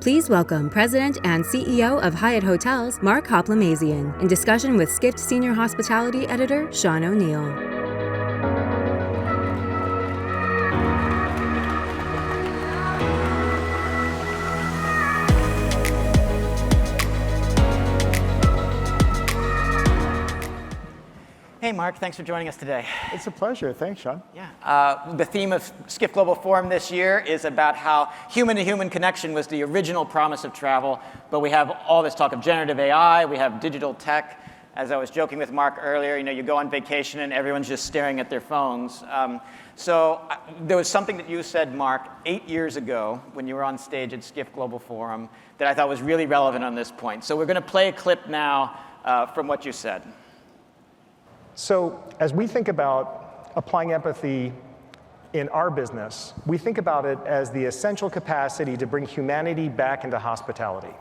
Please welcome President and CEO of Hyatt Hotels, Mark Hoplamazian, in discussion with Skift Senior Hospitality Editor, Sean O'Neill. Hey, Mark, thanks for joining us today. It's a pleasure. Thanks, Sean. Yeah. The theme of Skift Global Forum this year is about how human-to-human connection was the original promise of travel, but we have all this talk of generative AI, we have digital tech. As I was joking with Mark earlier, you go on vacation and everyone's just staring at their phones. There was something that you said, Mark, 8 years ago when you were on stage at Skift Global Forum that I thought was really relevant on this point. So we're going to play a clip now from what you said. So as we think about applying empathy in our business, we think about it as the essential capacity to bring humanity back into hospitality.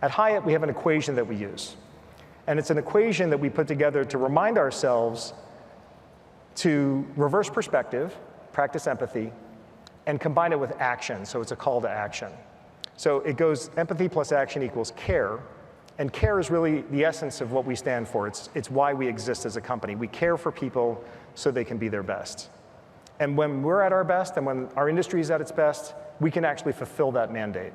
At Hyatt, we have an equation that we use. And it's an equation that we put together to remind ourselves to reverse perspective, practice empathy, and combine it with action. So it's a call to action. So it goes empathy plus action equals care. And care is really the essence of what we stand for. It's why we exist as a company. We care for people so they can be their best. And when we're at our best and when our industry is at its best, we can actually fulfill that mandate.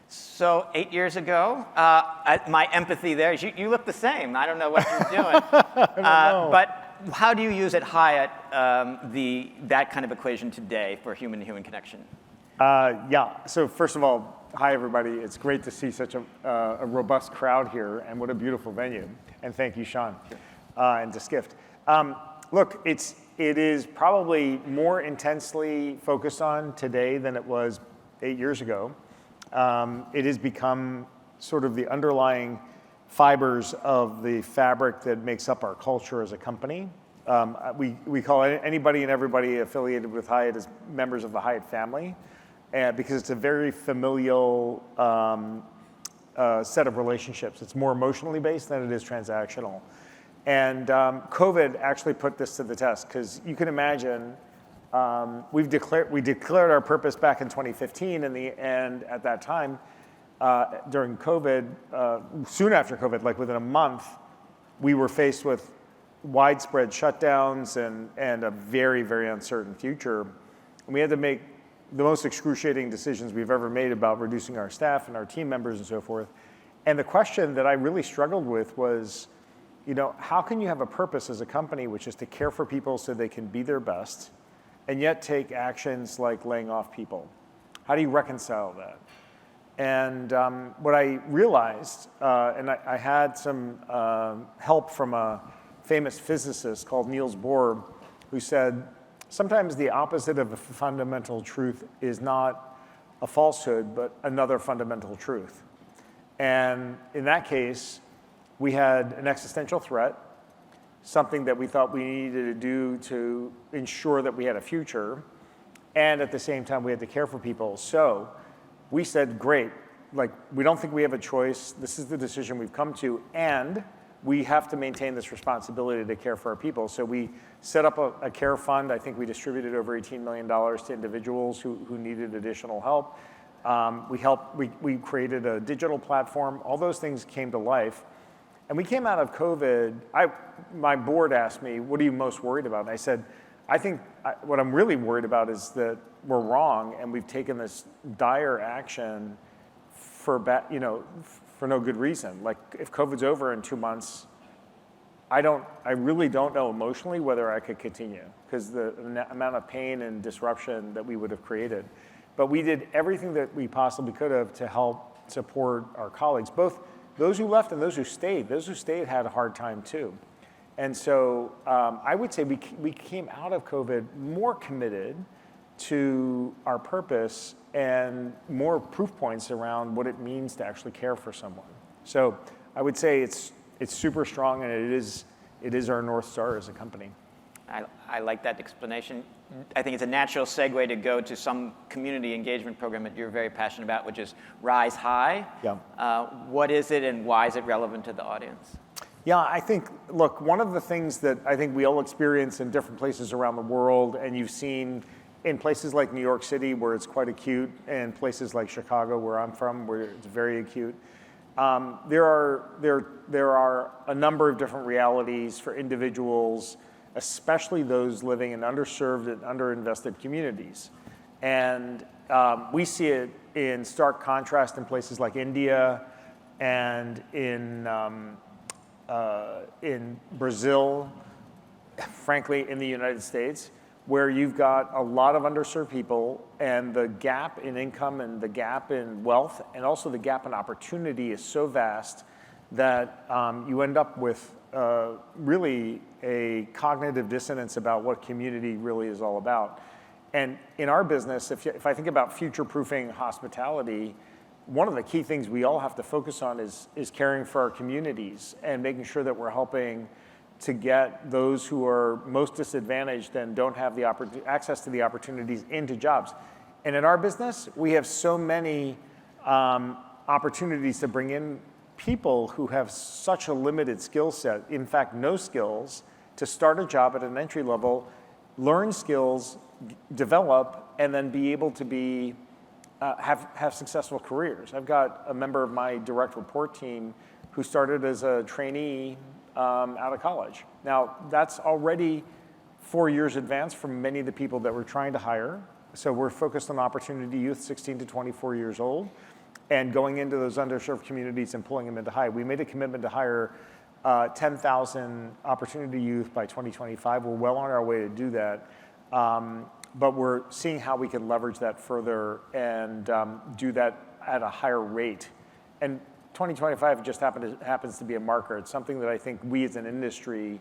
So 8 years ago, my empathy there is you look the same. I don't know what you're doing. But how do you use at Hyatt that kind of equation today for human-to-human connection? So first of all, hi, everybody. It's great to see such a robust crowd here, and what a beautiful venue. And thank you, Sean, and to Skift. Look, it is probably more intensely focused on today than it was 8 years ago. It has become sort of the underlying fibers of the fabric that makes up our culture as a company. We call anybody and everybody affiliated with Hyatt as members of the Hyatt family. Because it's a very familial set of relationships. It's more emotionally based than it is transactional. And COVID actually put this to the test, because you can imagine we declared our purpose back in 2015, and at that time, during COVID, soon after COVID, like within a month, we were faced with widespread shutdowns and a very, very uncertain future. And we had to make the most excruciating decisions we've ever made about reducing our staff and our team members and so forth. And the question that I really struggled with was, how can you have a purpose as a company, which is to care for people so they can be their best, and yet take actions like laying off people? How do you reconcile that? And what I realized, and I had some help from a famous physicist called Niels Bohr, who said, sometimes the opposite of a fundamental truth is not a falsehood, but another fundamental truth. And in that case, we had an existential threat, something that we thought we needed to do to ensure that we had a future, and at the same time, we had to care for people. So we said, great, we don't think we have a choice. This is the decision we've come to, and we have to maintain this responsibility to care for our people. So we set up a care fund. I think we distributed over $18 million to individuals who needed additional help. We created a digital platform. All those things came to life. And we came out of COVID. My board asked me, what are you most worried about? And I said, I think what I'm really worried about is that we're wrong and we've taken this dire action for no good reason. Like, if COVID's over in 2 months, I really don't know emotionally whether I could continue, because the amount of pain and disruption that we would have created. But we did everything that we possibly could have to help support our colleagues, both those who left and those who stayed. Those who stayed had a hard time too. And so I would say we came out of COVID more committed to our purpose and more proof points around what it means to actually care for someone. So I would say it's super strong, and it is our North Star as a company. I like that explanation. I think it's a natural segue to go to some community engagement program that you're very passionate about, which is RiseHY. Yeah. What is it, and why is it relevant to the audience? Yeah, I think, look, one of the things that I think we all experience in different places around the world, and you've seen in places like New York City, where it's quite acute, and places like Chicago, where I'm from, where it's very acute, there are a number of different realities for individuals, especially those living in underserved and underinvested communities. And we see it in stark contrast in places like India and in Brazil, frankly, in the United States, where you've got a lot of underserved people, and the gap in income and the gap in wealth and also the gap in opportunity is so vast that you end up with really a cognitive dissonance about what community really is all about. And in our business, if I think about future-proofing hospitality, one of the key things we all have to focus on is caring for our communities and making sure that we're helping to get those who are most disadvantaged and don't have the access to the opportunities into jobs. And in our business, we have so many opportunities to bring in people who have such a limited skill set, in fact, no skills, to start a job at an entry level, learn skills, develop, and then be able to be have successful careers. I've got a member of my direct report team who started as a trainee out of college. Now, that's already 4 years advanced from many of the people that we're trying to hire. So we're focused on opportunity youth, 16 to 24 years old, and going into those underserved communities and pulling them into Hyatt. We made a commitment to hire 10,000 opportunity youth by 2025. We're well on our way to do that. But we're seeing how we can leverage that further and do that at a higher rate. And 2025 just happens to be a marker. It's something that I think we as an industry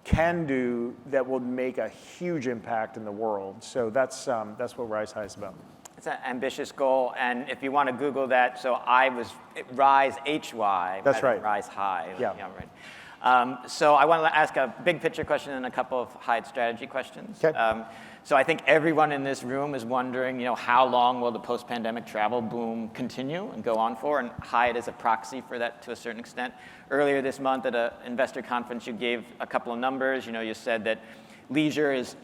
can do that will make a huge impact in the world. So that's what RiseHY is about. It's an ambitious goal, and if you want to Google that, so I was RiseHY. That's right. RiseHY. Yeah. Right. So I want to ask a big picture question and a couple of Hyatt strategy questions. Okay. So I think everyone in this room is wondering, how long will the post-pandemic travel boom continue and go on for? And Hyatt is a proxy for that to a certain extent. Earlier this month at an investor conference, you gave a couple of numbers. You said that leisure is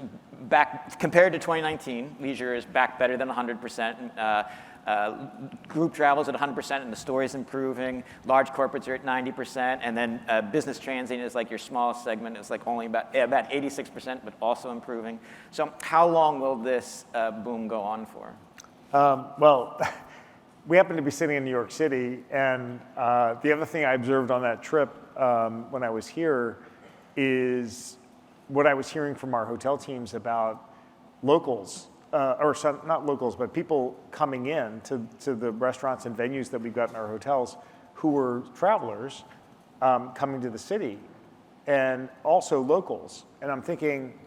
back, compared to 2019, leisure is back better than 100%. Group travel is at 100% and the story's improving. Large corporates are at 90%. And then business transient is like your smallest segment. It's like only about 86%, but also improving. So how long will this boom go on for? Well, we happen to be sitting in New York City. And the other thing I observed on that trip when I was here is what I was hearing from our hotel teams about locals, not locals, but people coming in to the restaurants and venues that we've got in our hotels who were travelers coming to the city, and also locals. And I'm thinking,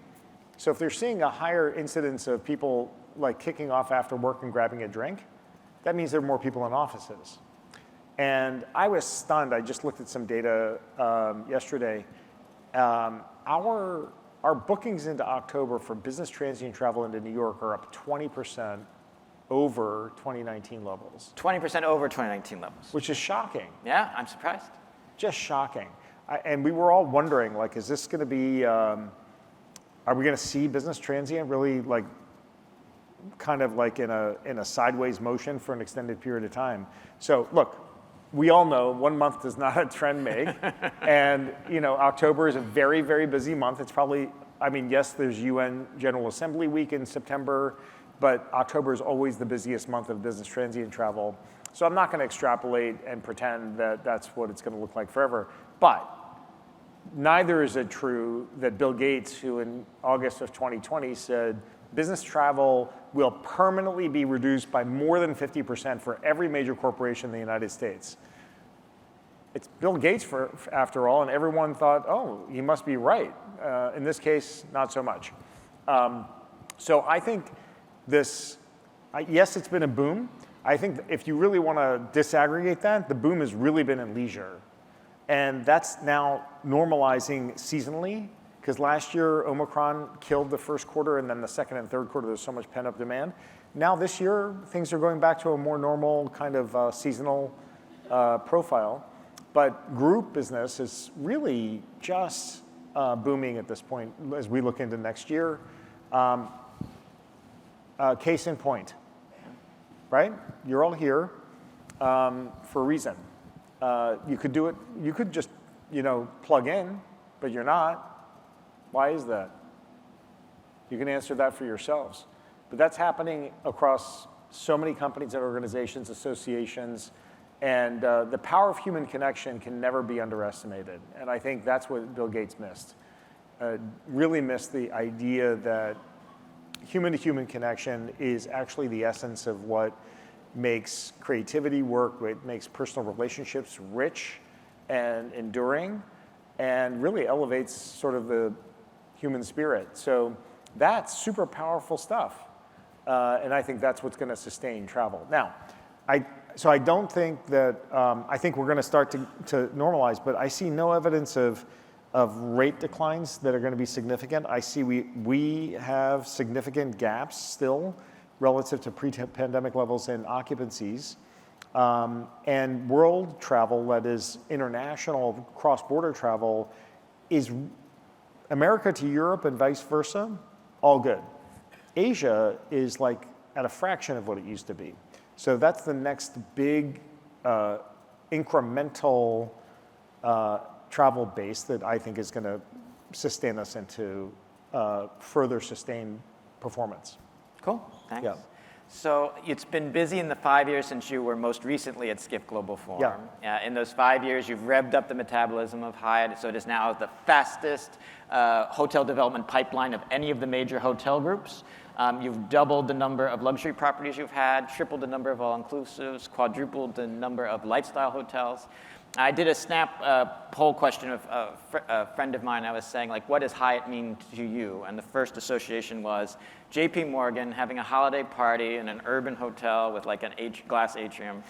so if they're seeing a higher incidence of people like kicking off after work and grabbing a drink, that means there are more people in offices. And I was stunned. I just looked at some data yesterday. Our bookings into October for business transient travel into New York are up 20% over 2019 levels. 20% over 2019 levels. Which is shocking. Yeah, I'm surprised. Just shocking. And we were all wondering, like, is this going to be, are we going to see business transient really kind of like in a sideways motion for an extended period of time? So look, we all know 1 month does not a trend make. And October is a very, very busy month. It's probably, yes, there's UN General Assembly week in September, but October is always the busiest month of business transient travel. So I'm not going to extrapolate and pretend that that's what it's going to look like forever. But neither is it true that Bill Gates, who in August of 2020 said, business travel will permanently be reduced by more than 50% for every major corporation in the United States. It's Bill Gates, after all, and everyone thought, oh, he must be right. In this case, not so much. So I think yes, it's been a boom. I think if you really want to disaggregate that, the boom has really been in leisure. And that's now normalizing seasonally, because last year Omicron killed the first quarter, and then the second and third quarter there's so much pent-up demand. Now this year, things are going back to a more normal kind of seasonal profile. But group business is really just booming at this point as we look into next year. Case in point, right? You're all here for a reason. You could do it, you could just, plug in, but you're not. Why is that? You can answer that for yourselves. But that's happening across so many companies and organizations, associations, and the power of human connection can never be underestimated. And I think that's what Bill Gates missed. Really missed the idea that human-to-human connection is actually the essence of what makes creativity work, what makes personal relationships rich and enduring, and really elevates sort of the human spirit. So that's super powerful stuff. And I think that's what's going to sustain travel. Now, I don't think that, I think we're going to start to normalize, but I see no evidence of rate declines that are going to be significant. I see we have significant gaps still relative to pre-pandemic levels in occupancies. And world travel, that is international cross-border travel, is America to Europe and vice versa, all good. Asia is like at a fraction of what it used to be. So that's the next big incremental travel base that I think is going to sustain us into further sustained performance. Cool, thanks. Yeah. So it's been busy in the 5 years since you were most recently at Skift Global Forum. Yeah. In those 5 years, you've revved up the metabolism of Hyatt, so it is now the fastest hotel development pipeline of any of the major hotel groups. You've doubled the number of luxury properties you've had, tripled the number of all-inclusives, quadrupled the number of lifestyle hotels. I did a snap poll question of a friend of mine. I was saying, like, what does Hyatt mean to you? And the first association was JP Morgan having a holiday party in an urban hotel with like an glass atrium.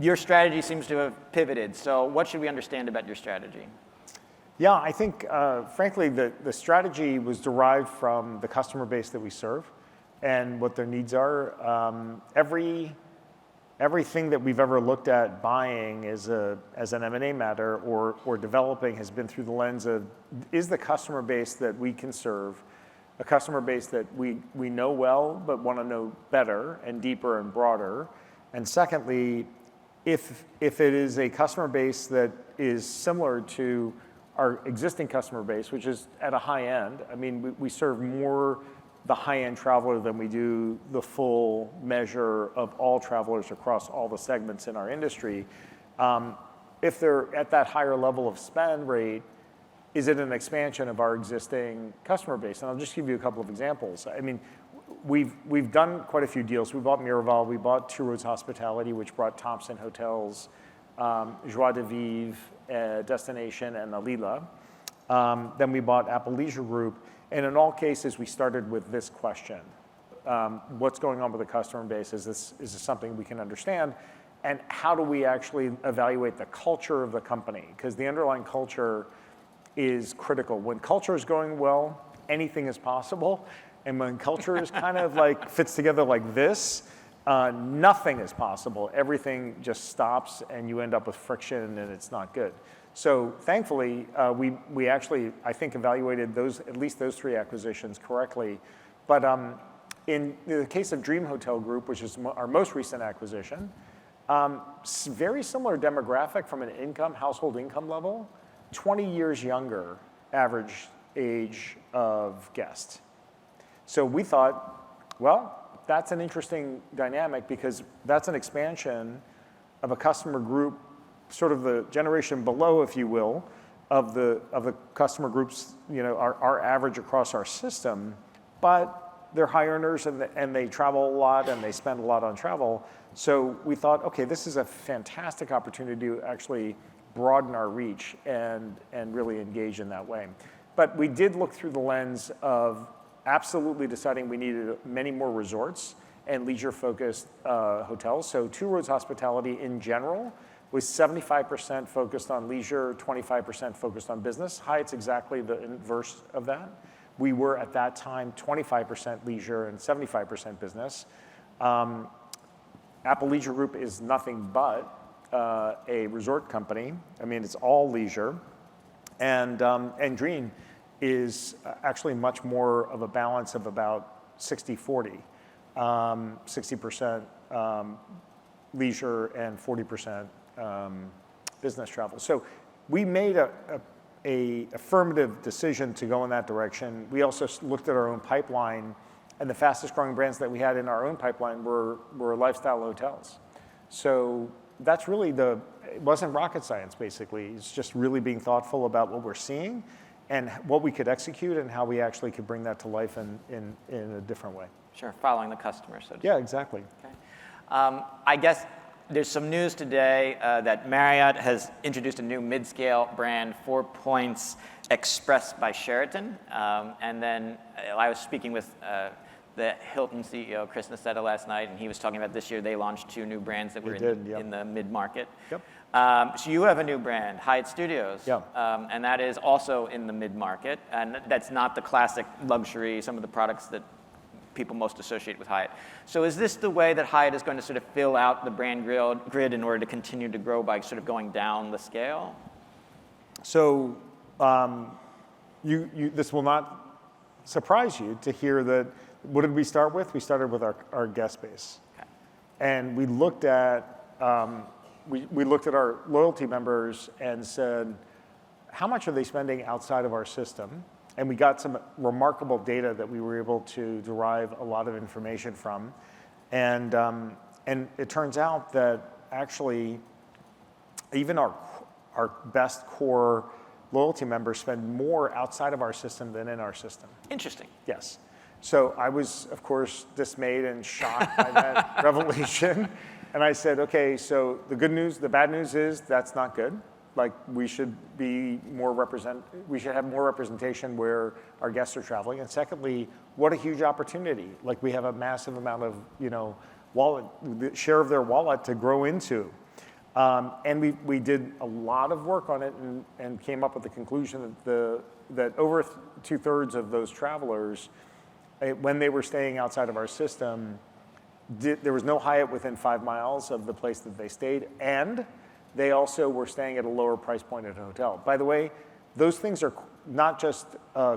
Your strategy seems to have pivoted. So what should we understand about your strategy? Yeah, I think, frankly, the strategy was derived from the customer base that we serve and what their needs are. Everything that we've ever looked at buying as an M&A matter or developing has been through the lens of, is the customer base that we can serve a customer base that we know well but want to know better and deeper and broader? And secondly, if it is a customer base that is similar to our existing customer base, which is at a high end, I mean, we serve more the high-end traveler than we do the full measure of all travelers across all the segments in our industry. If they're at that higher level of spend rate, is it an expansion of our existing customer base? And I'll just give you a couple of examples. I mean, we've done quite a few deals. We bought Miraval, we bought Two Roads Hospitality, which brought Thompson Hotels, Joie de Vivre, Destination, and Alila. Then we bought Apple Leisure Group. And in all cases, we started with this question. What's going on with the customer base? Is this something we can understand? And how do we actually evaluate the culture of the company? Because the underlying culture is critical. When culture is going well, anything is possible. And when culture is kind of like fits together like this, nothing is possible. Everything just stops and you end up with friction and it's not good. So thankfully, we actually, I think, evaluated at least those three acquisitions correctly. But in the case of Dream Hotel Group, which is our most recent acquisition, very similar demographic from an household income level, 20 years younger average age of guest. So we thought, well, that's an interesting dynamic because that's an expansion of a customer group, sort of the generation below, if you will, of the customer groups, our average across our system, but they're high earners and they travel a lot and they spend a lot on travel. So we thought, okay, this is a fantastic opportunity to actually broaden our reach and really engage in that way. But we did look through the lens of absolutely deciding we needed many more resorts and leisure-focused hotels. So Two Roads Hospitality in general was 75% focused on leisure, 25% focused on business. Hyatt's exactly the inverse of that. We were at that time 25% leisure and 75% business. Apple Leisure Group is nothing but a resort company. I mean, it's all leisure. And Dream is actually much more of a balance of about 60-40. 60% leisure, and 40% business travel. So we made a affirmative decision to go in that direction. We also looked at our own pipeline, and the fastest growing brands that we had in our own pipeline were lifestyle hotels. So that's really it wasn't rocket science, basically. It's just really being thoughtful about what we're seeing and what we could execute and how we actually could bring that to life in a different way. Sure, following the customer, so to speak. Yeah, exactly. Okay. I guess there's some news today that Marriott has introduced a new mid-scale brand, 4 Points Express by Sheraton. And then I was speaking with the Hilton CEO, Chris Nassetta, last night, and he was talking about this year they launched 2 new brands that were in the mid-market. Yep. So you have a new brand, Hyatt Studios, and that is also in the mid-market, and that's not the classic luxury, some of the products that people most associate with Hyatt. So is this the way that Hyatt is going to sort of fill out the brand grid in order to continue to grow by sort of going down the scale? So this will not surprise you to hear that. What did we start with? We started with our guest base. Okay. And we looked at we looked at our loyalty members and said, how much are they spending outside of our system? And we got some remarkable data that we were able to derive a lot of information from. And it turns out that actually even our best core loyalty members spend more outside of our system than in our system. Interesting. Yes. So I was, of course, dismayed and shocked by that revelation. And I said, okay, so the bad news is that's not good. Like we should have more representation where our guests are traveling. And secondly, what a huge opportunity. Like we have a massive amount of, the share of their wallet to grow into. And we did a lot of work on it and came up with the conclusion that over 2/3 of those travelers, when they were staying outside of our system, there was no Hyatt within 5 miles of the place that they stayed, and they also were staying at a lower price point at a hotel. By the way, those things are not just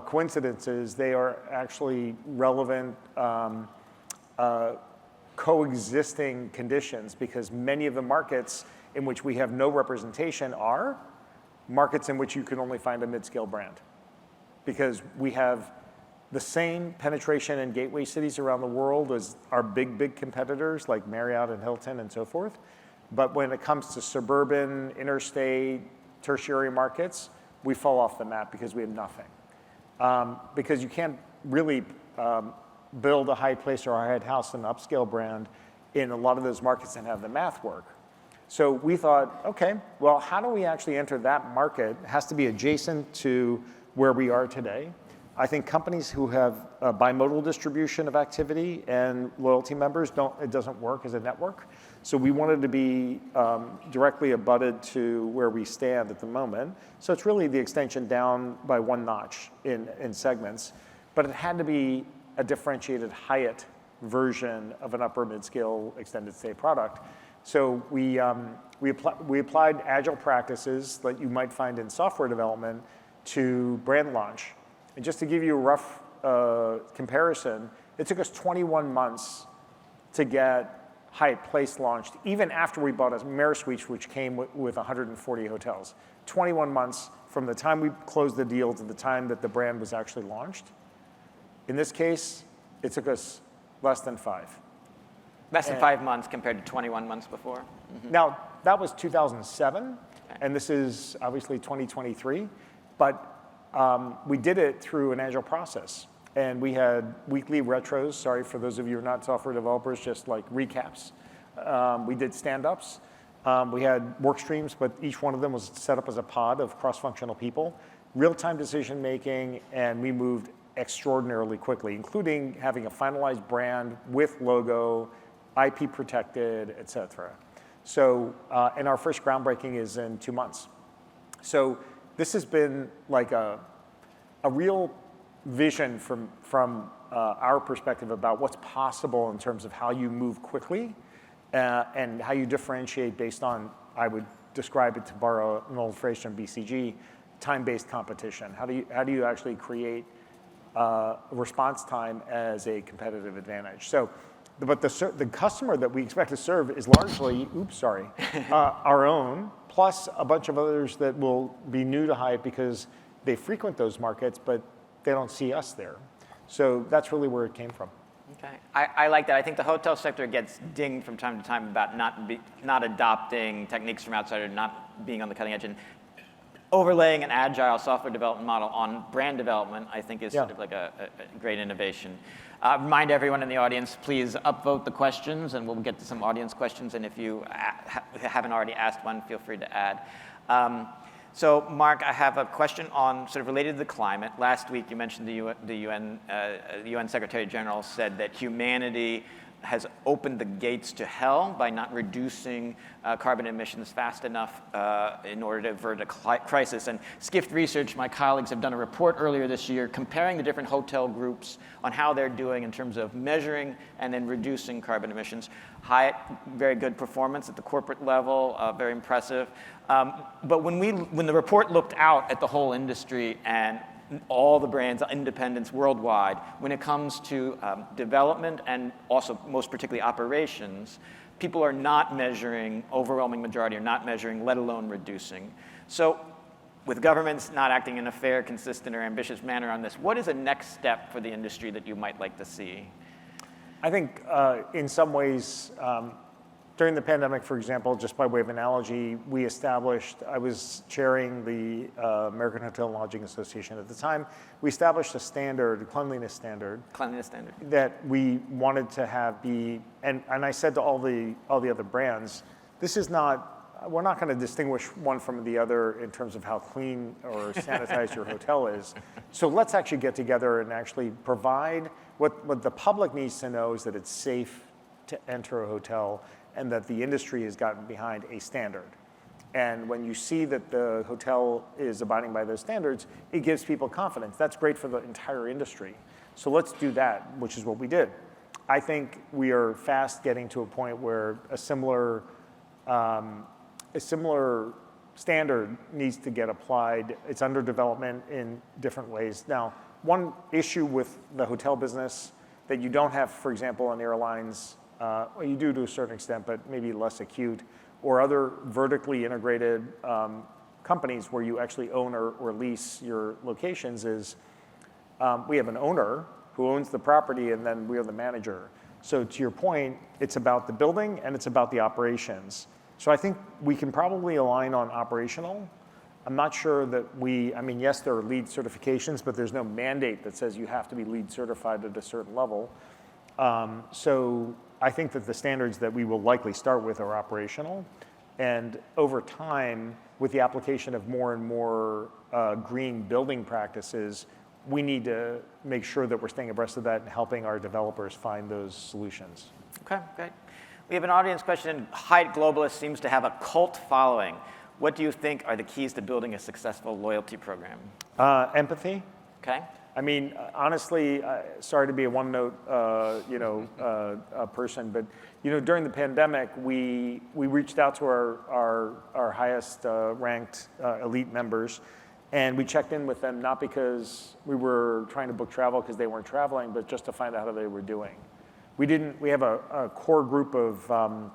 coincidences, they are actually relevant coexisting conditions, because many of the markets in which we have no representation are markets in which you can only find a mid-scale brand. Because we have the same penetration in gateway cities around the world as our big competitors like Marriott and Hilton and so forth. But when it comes to suburban, interstate, tertiary markets, we fall off the map because we have nothing. Because you can't really build a Hyatt Place or a Hyatt House, an upscale brand, in a lot of those markets and have the math work. So we thought, okay, well, how do we actually enter that market? It has to be adjacent to where we are today. I think companies who have a bimodal distribution of activity and loyalty members it doesn't work as a network. So we wanted to be directly abutted to where we stand at the moment. So it's really the extension down by 1 notch in segments, but it had to be a differentiated Hyatt version of an upper mid-scale extended stay product. So we applied agile practices that you might find in software development to brand launch. And just to give you a rough comparison, it took us 21 months to get Hyatt Place launched, even after we bought a AmeriSuites, which came with 140 hotels. 21 months from the time we closed the deal to the time that the brand was actually launched. In this case, it took us less than 5. Less than 5 months compared to 21 months before? Mm-hmm. Now, that was 2007, and this is obviously 2023, but we did it through an agile process. And we had weekly retros, sorry for those of you who are not software developers, just like recaps. We did stand-ups. We had work streams, but each one of them was set up as a pod of cross-functional people, real-time decision-making, and we moved extraordinarily quickly, including having a finalized brand with logo, IP protected, et cetera. So, and our first groundbreaking is in 2 months. So this has been like a real vision from our perspective about what's possible in terms of how you move quickly and how you differentiate based on, I would describe it, to borrow an old phrase from BCG, time-based competition. How do you actually create response time as a competitive advantage? So But the customer that we expect to serve is largely, our own, plus a bunch of others that will be new to Hyatt because they frequent those markets, but they don't see us there. So that's really where it came from. Okay, I like that. I think the hotel sector gets dinged from time to time about not adopting techniques from outside or not being on the cutting edge. And overlaying an agile software development model on brand development, I think, is sort of like a great innovation. Remind everyone in the audience, please upvote the questions, and we'll get to some audience questions. And if you haven't already asked one, feel free to add. So, Mark, I have a question on sort of related to the climate. Last week, you mentioned the UN Secretary General said that humanity has opened the gates to hell by not reducing carbon emissions fast enough in order to avert a crisis. And Skift Research, my colleagues, have done a report earlier this year comparing the different hotel groups on how they're doing in terms of measuring and then reducing carbon emissions. Hyatt, very good performance at the corporate level, very impressive. But when the report looked out at the whole industry and all the brands, independents worldwide, when it comes to development and also most particularly operations, people are not measuring, overwhelming majority are not measuring, let alone reducing. So with governments not acting in a fair, consistent, or ambitious manner on this, what is a next step for the industry that you might like to see? I think in some ways, during the pandemic, for example, just by way of analogy, I was chairing the American Hotel and Lodging Association at the time. We established a cleanliness standard. That we wanted to have and I said to all the other brands, we're not going to distinguish one from the other in terms of how clean or sanitized your hotel is. So let's actually get together and actually provide what the public needs to know is that it's safe to enter a hotel, and that the industry has gotten behind a standard. And when you see that the hotel is abiding by those standards, it gives people confidence. That's great for the entire industry. So let's do that, which is what we did. I think we are fast getting to a point where a similar standard needs to get applied. It's under development in different ways. Now, one issue with the hotel business that you don't have, for example, on airlines, well, you do to a certain extent, but maybe less acute, or other vertically integrated companies where you actually own or lease your locations is we have an owner who owns the property, and then we are the manager. So to your point, it's about the building and it's about the operations. So I think we can probably align on operational. I'm not sure that yes, there are LEED certifications, but there's no mandate that says you have to be LEED certified at a certain level. So I think that the standards that we will likely start with are operational. And over time, with the application of more and more green building practices, we need to make sure that we're staying abreast of that and helping our developers find those solutions. Okay, great. We have an audience question. Hyatt Globalist seems to have a cult following. What do you think are the keys to building a successful loyalty program? Empathy. Okay. I mean, honestly, sorry to be a one-note, person, but during the pandemic, we reached out to our highest ranked elite members, and we checked in with them not because we were trying to book travel because they weren't traveling, but just to find out how they were doing. We have a core group of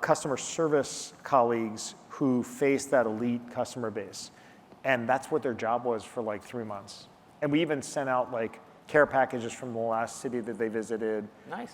customer service colleagues who face that elite customer base. And that's what their job was for like 3 months. And we even sent out like care packages from the last city that they visited. Nice.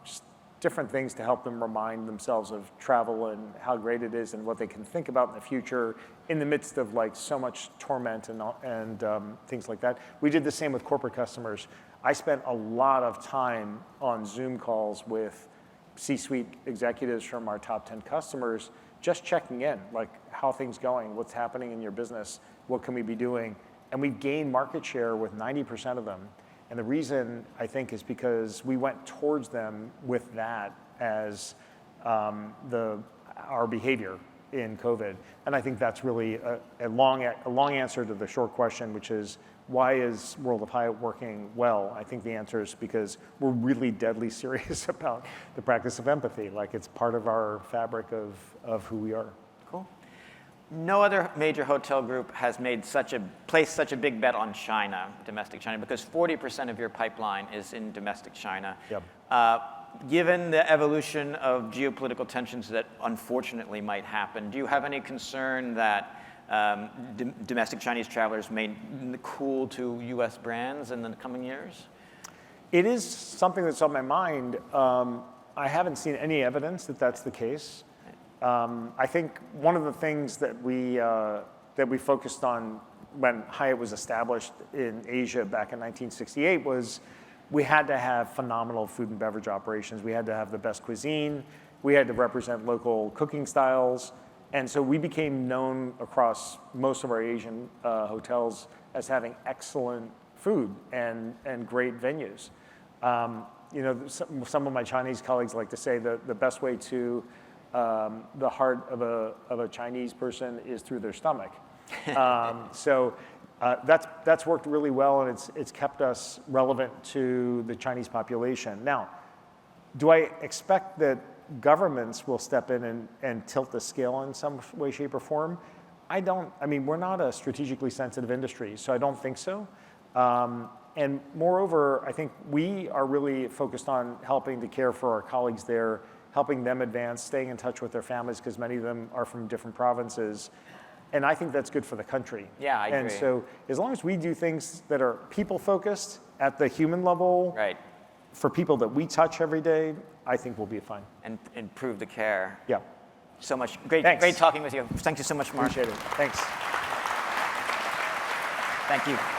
Just different things to help them remind themselves of travel and how great it is and what they can think about in the future in the midst of like so much torment and things like that. We did the same with corporate customers. I spent a lot of time on Zoom calls with C-suite executives from our top 10 customers, just checking in, like how things going, what's happening in your business, what can we be doing? And we've gained market share with 90% of them. And the reason, I think, is because we went towards them with that as our behavior in COVID. And I think that's really a long answer to the short question, which is, why is World of Hyatt working well? I think the answer is because we're really deadly serious about the practice of empathy. Like it's part of our fabric of who we are. Cool. No other major hotel group has placed such a big bet on China, domestic China, because 40% of your pipeline is in domestic China. Yep. Given the evolution of geopolitical tensions that unfortunately might happen, do you have any concern that domestic Chinese travelers may cool to U.S. brands in the coming years? It is something that's on my mind. I haven't seen any evidence that that's the case. I think one of the things that we focused on when Hyatt was established in Asia back in 1968 was we had to have phenomenal food and beverage operations. We had to have the best cuisine. We had to represent local cooking styles. And so we became known across most of our Asian hotels as having excellent food and great venues. Some of my Chinese colleagues like to say that the best way to the heart of a Chinese person is through their stomach. That's worked really well, and it's kept us relevant to the Chinese population. Now, do I expect that governments will step in and tilt the scale in some way, shape, or form? I don't. I mean, we're not a strategically sensitive industry, so I don't think so. And moreover, I think we are really focused on helping to care for our colleagues there, helping them advance, staying in touch with their families, because many of them are from different provinces. And I think that's good for the country. Yeah, I agree. And so as long as we do things that are people-focused at the human level, right, for people that we touch every day, I think we'll be fine. And improve the care. Yeah. So much. Great talking with you. Thank you so much, Mark. Appreciate it. Thanks. Thank you.